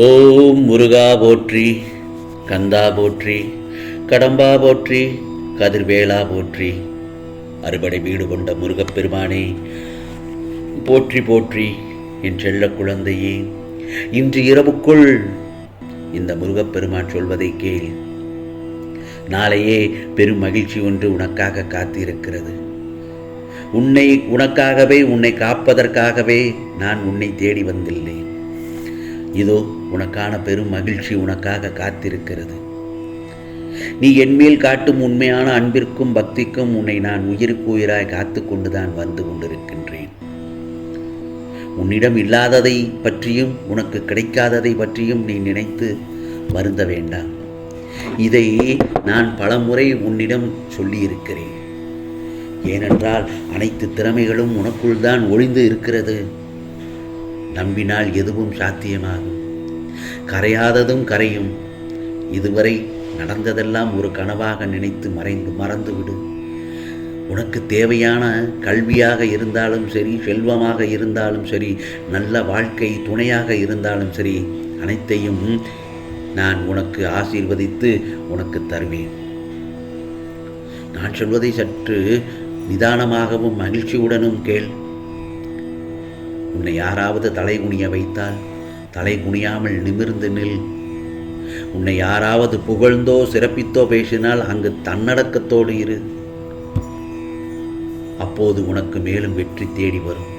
ஓம் முருகா போற்றி, கந்தா போற்றி, கடம்பா போற்றி, கதிர்வேலா போற்றி. அறுபடை வீடு கொண்ட முருகப்பெருமானே போற்றி போற்றி. என் செல்ல குழந்தையே, இன்று இரவுக்குள் இந்த முருகப்பெருமான் சொல்வதை கேள். நாளையே பெரும் மகிழ்ச்சி ஒன்று உனக்காக காத்திருக்கிறது. உன்னை காப்பதற்காகவே நான் உன்னை தேடி வந்துள்ளேன். இதோ உனக்கான பெரும் மகிழ்ச்சி உனக்காக காத்திருக்கிறது. நீ என்மேல் காட்டும் உண்மையான அன்பிற்கும் பக்திக்கும் உன்னை நான் உயிருக்கு உயிராய் காத்து கொண்டுதான் வந்து கொண்டிருக்கின்றேன். உன்னிடம் இல்லாததை பற்றியும் உனக்கு கிடைக்காததை பற்றியும் நீ நினைத்து வருந்த வேண்டாம். இதை நான் பலமுறை உன்னிடம் சொல்லியிருக்கிறேன். ஏனென்றால் அனைத்து திறமைகளும் உனக்குள் தான் ஒளிந்து இருக்கிறது. நம்பினால் எதுவும் சாத்தியமாகும். கரையாததும் கரையும். இதுவரை நடந்ததெல்லாம் ஒரு கனவாக நினைத்து மறந்துவிடு. உனக்கு தேவையான கல்வியாக இருந்தாலும் சரி, செல்வமாக இருந்தாலும் சரி, நல்ல வாழ்க்கை துணையாக இருந்தாலும் சரி, அனைத்தையும் நான் உனக்கு ஆசீர்வதித்து உனக்கு தருவேன். நான் சொல்வதை சற்று நிதானமாகவும் மகிழ்ச்சியுடனும் கேள். உன்னை யாராவது தலை குனிய வைத்தால் தலை குனியாமல் நிமிர்ந்து நில். உன்னை யாராவது புகழ்ந்தோ சிறப்பித்தோ பேசினால் அங்கு தன்னடக்கத்தோடு இரு. அப்போது உனக்கு மேலும் வெற்றி தேடி வரும்.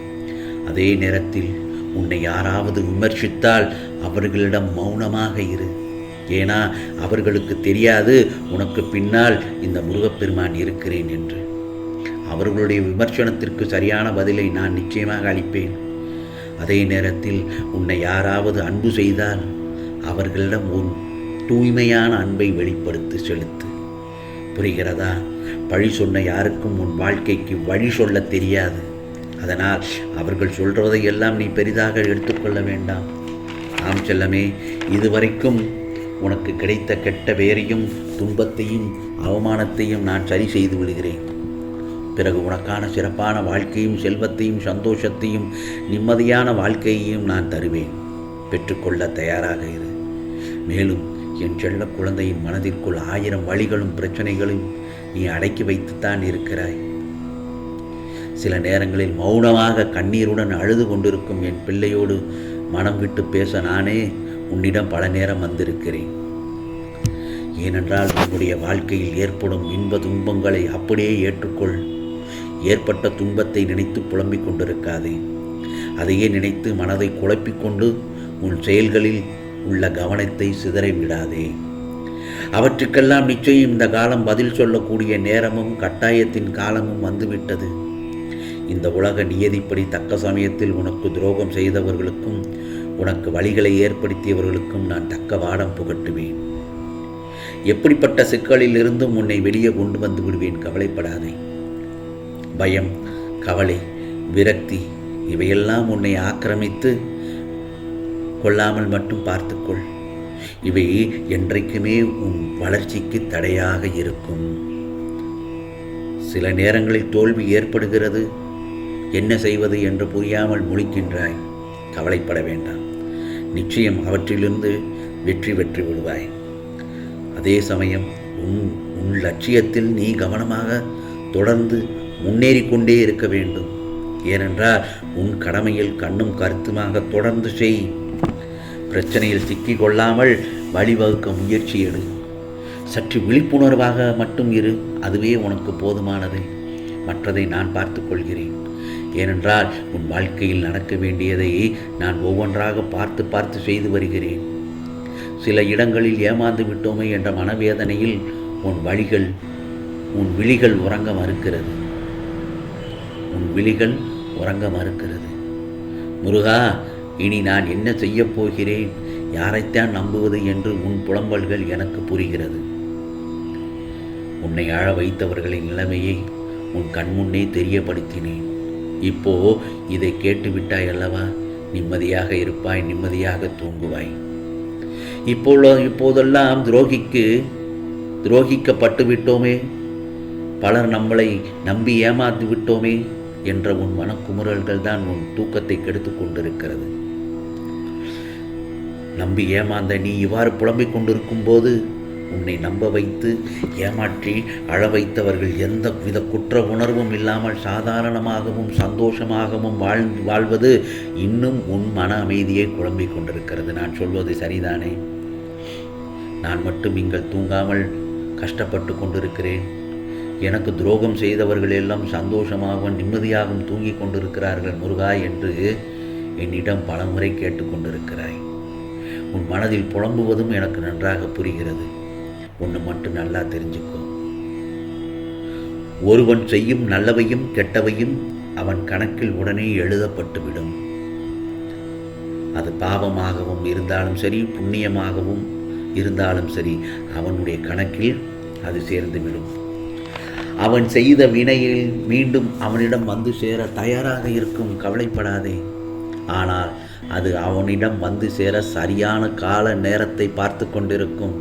அதே நேரத்தில் உன்னை யாராவது விமர்சித்தால் அவர்களிடம் மௌனமாக இரு. ஏன்னா அவர்களுக்கு தெரியாது உனக்கு பின்னால் இந்த முருகப்பெருமான் இருக்கிறேன் என்று. அவர்களுடைய விமர்சனத்திற்கு சரியான பதிலை நான் நிச்சயமாக அளிப்பேன். அதே நேரத்தில் உன்னை யாராவது அன்பு செய்தால் அவர்களிடம் உன் தூய்மையான அன்பை வெளிப்படுத்தி செலுத்து. புரிகிறதா? பழி சொன்ன யாருக்கும் உன் வாழ்க்கைக்கு வழி சொல்ல தெரியாது. அதனால் அவர்கள் சொல்வதையெல்லாம் நீ பெரிதாக எடுத்துக்கொள்ள வேண்டாம். ஆம் செல்லமே, இதுவரைக்கும் உனக்கு கிடைத்த கெட்ட வேரையும் துன்பத்தையும் அவமானத்தையும் நான் சரி செய்து விடுகிறேன். பிறகு உனக்கான சிறப்பான வாழ்க்கையும் செல்வத்தையும் சந்தோஷத்தையும் நிம்மதியான வாழ்க்கையையும் நான் தருவேன். பெற்றுக்கொள்ள தயாராக இரு. மேலும் என் செல்ல குழந்தையின் மனதிற்குள் 1000 வழிகளும் பிரச்சனைகளும் நீ அடக்கி வைத்துத்தான் இருக்கிறாய். சில நேரங்களில் மௌனமாக கண்ணீருடன் அழுது கொண்டிருக்கும் என் பிள்ளையோடு மனம் விட்டு பேச நானே உன்னிடம் பல நேரம் வந்திருக்கிறேன். ஏனென்றால் உன்னுடைய வாழ்க்கையில் ஏற்படும் இன்ப துன்பங்களை அப்படியே ஏற்றுக்கொள். ஏற்பட்ட துன்பத்தை நினைத்து புலம்பிக் கொண்டிருக்காதே. அதையே நினைத்து மனதை குழப்பிக்கொண்டு உன் செயல்களில் உள்ள கவனத்தை சிதறவிடாதே. அவற்றுக்கெல்லாம் நிச்சயம் இந்த காலம் பதில் சொல்லக்கூடிய நேரமும் கட்டாயத்தின் காலமும் வந்துவிட்டது. இந்த உலக நியதிப்படி தக்க சமயத்தில் உனக்கு துரோகம் செய்தவர்களுக்கும் உனக்கு வழிகளை ஏற்படுத்தியவர்களுக்கும் நான் தக்க வாடம் புகட்டுவேன். எப்படிப்பட்ட சிக்கலில் இருந்தும் உன்னை வெளியே கொண்டு வந்து விடுவேன். கவலைப்படாதே. பயம், கவலை, விரக்தி இவையெல்லாம் உன்னை ஆக்கிரமித்து கொள்ளாமல் மட்டும் பார்த்துக்கொள். இவை என்றைக்குமே உன் வளர்ச்சிக்கு தடையாக இருக்கும். சில நேரங்களில் தோல்வி ஏற்படுகிறது. என்ன செய்வது என்று புரியாமல் முழிக்கின்றாய். கவலைப்பட வேண்டாம். நிச்சயம் அவற்றிலிருந்து வெற்றி பெற்று விடுவாய். அதே சமயம் உன் லட்சியத்தில் நீ கவனமாக தொடர்ந்து முன்னேறிக்கொண்டே இருக்க வேண்டும். ஏனென்றால் உன் கடமையில் கண்ணும் கருத்துமாக தொடர்ந்து செய். பிரச்சனையில் சிக்கிக் கொள்ளாமல் வழிவகுக்க முயற்சி எடு. சற்று விழிப்புணர்வாக மட்டும் இரு. அதுவே உனக்கு போதுமானது. மற்றதை நான் பார்த்து கொள்கிறேன். ஏனென்றால் உன் வாழ்க்கையில் நடக்க வேண்டியதை நான் ஒவ்வொன்றாக பார்த்து பார்த்து செய்து வருகிறேன். சில இடங்களில் ஏமாந்து விட்டோமே என்ற மனவேதனையில் உன் விழிகள் உறங்க மறுக்கிறது. முருகா, இனி நான் என்ன செய்யப் போகிறேன், யாரைத்தான் நம்புவது என்று உன் புலம்பல்கள் எனக்கு புரிகிறது. உன்னை ஆழ வைத்தவர்களின் நிலைமையை உன் கண்முன்னே தெரியப்படுத்தினேன். இப்போ இதை கேட்டுவிட்டாய் அல்லவா? நிம்மதியாக இருப்பாய், நிம்மதியாக தூங்குவாய். இப்போதெல்லாம் துரோகிக்கப்பட்டு விட்டோமே, பலர் நம்மளை நம்பி ஏமாந்து விட்டோமே என்ற உன் மனக்குமுறல்கள் தான் உன் தூக்கத்தை கெடுத்து கொண்டிருக்கிறது. நம்பி ஏமாந்த நீ இவ்வாறு புலம்பிக் கொண்டிருக்கும் போது உன்னை நம்ப வைத்து ஏமாற்றி அழ வைத்தவர்கள் எந்த வித குற்ற உணர்வும் இல்லாமல் சாதாரணமாகவும் சந்தோஷமாகவும் வாழ்வது இன்னும் உன் மன அமைதியை குழம்பிக் கொண்டிருக்கிறது. நான் சொல்வது சரிதானே? நான் மட்டும் இங்கே தூங்காமல் கஷ்டப்பட்டு கொண்டிருக்கிறேன். எனக்கு துரோகம் செய்தவர்கள் எல்லாம் சந்தோஷமாகவும் நிம்மதியாகவும் தூங்கிக் கொண்டிருக்கிறார்கள் முருகா என்று என்னிடம் பலமுறை கேட்டுக்கொண்டிருக்கிறாய். உன் மனதில் புலம்புவதும் எனக்கு நன்றாக புரிகிறது. ஒன்று மட்டும் நல்லா தெரிஞ்சுக்கோ, ஒருவன் செய்யும் நல்லவையும் கெட்டவையும் அவன் கணக்கில் உடனே எழுதப்பட்டுவிடும். அது பாவமாகவும் இருந்தாலும் சரி, புண்ணியமாகவும் இருந்தாலும் சரி, அவனுடைய கணக்கில் அது சேர்ந்துவிடும். அவன் செய்த வினையில் மீண்டும் அவனிடம் வந்து சேர தயாராக இருக்கும். கவலைப்படாதே. ஆனால் அது அவனிடம் வந்து சேர சரியான கால நேரத்தை பார்த்து கொண்டிருக்கும்.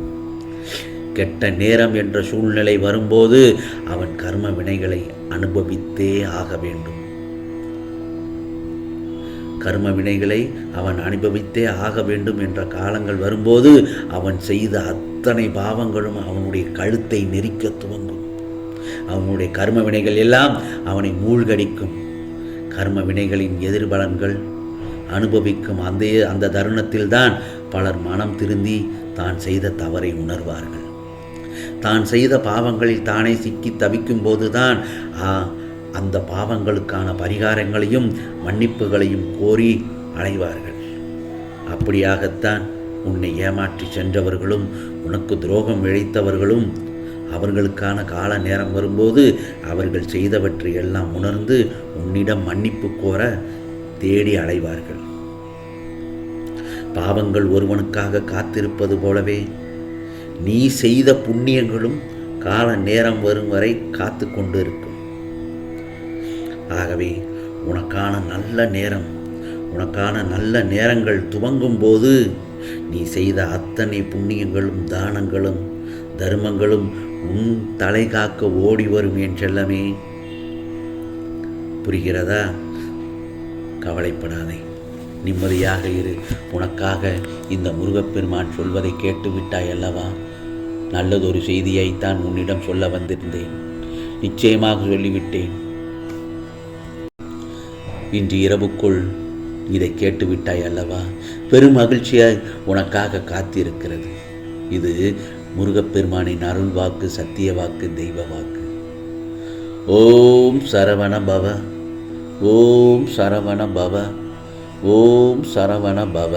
கெட்ட நேரம் என்ற சூழ்நிலை வரும்போது அவன் கர்ம வினைகளை அனுபவித்தே ஆக வேண்டும். கர்ம வினைகளை அவன் அனுபவித்தே ஆக வேண்டும் என்ற காலங்கள் வரும்போது அவன் செய்த அத்தனை பாவங்களும் அவனுடைய கழுத்தை நெரிக்க துவங்கும். அவனுடைய கர்ம வினைகள் எல்லாம் அவனை மூழ்கடிக்கும். கர்ம வினைகளின் எதிர்பலன்கள் அனுபவிக்கும் அந்த தருணத்தில்தான் பலர் மனம் திருந்தி தான் செய்த தவறை உணர்வார்கள். தான் செய்த பாவங்களில் தானே சிக்கி தவிக்கும் போதுதான் அந்த பாவங்களுக்கான பரிகாரங்களையும் மன்னிப்புகளையும் கோரி அலைவார்கள். அப்படியாகத்தான் உன்னை ஏமாற்றி சென்றவர்களும் உனக்கு துரோகம் இழைத்தவர்களும் அவர்களுக்கான கால நேரம் வரும்போது அவர்கள் செய்தவற்றை எல்லாம் உணர்ந்து உன்னிடம் மன்னிப்பு கோர தேடி அலைவார்கள். பாவங்கள் ஒருவனுக்காக காத்திருப்பது போலவே நீ செய்த புண்ணியங்களும் கால நேரம் வரும் வரை காத்து கொண்டு இருக்கும். ஆகவே உனக்கான நல்ல நேரங்கள் துவங்கும் போது நீ செய்த அத்தனை புண்ணியங்களும் தானங்களும் தர்மங்களும் உன் தலை காக்க ஓடி வரும் என் செல்லமே. புரிகிறதா? கவலைப்படாதே, நிம்மதியாக இரு. உனக்காக இந்த முருகப்பெருமான் சொல்வதை கேட்டுவிட்டாய் அல்லவா? நல்லதொரு செய்தியைத்தான் உன்னிடம் சொல்ல வந்திருந்தேன். நிச்சயமாக சொல்லிவிட்டேன். இன்று இரவுக்குள் இதை கேட்டுவிட்டாய் அல்லவா? பெரும் மகிழ்ச்சியாய் உனக்காக காத்திருக்கிறது. இது முருகப்பெருமானின் அருள் வாக்கு, சத்திய வாக்கு, தெய்வ வாக்கு. ஓம் சரவண பவ, ஓம் சரவண பவ, ஓம் சரவண பவ.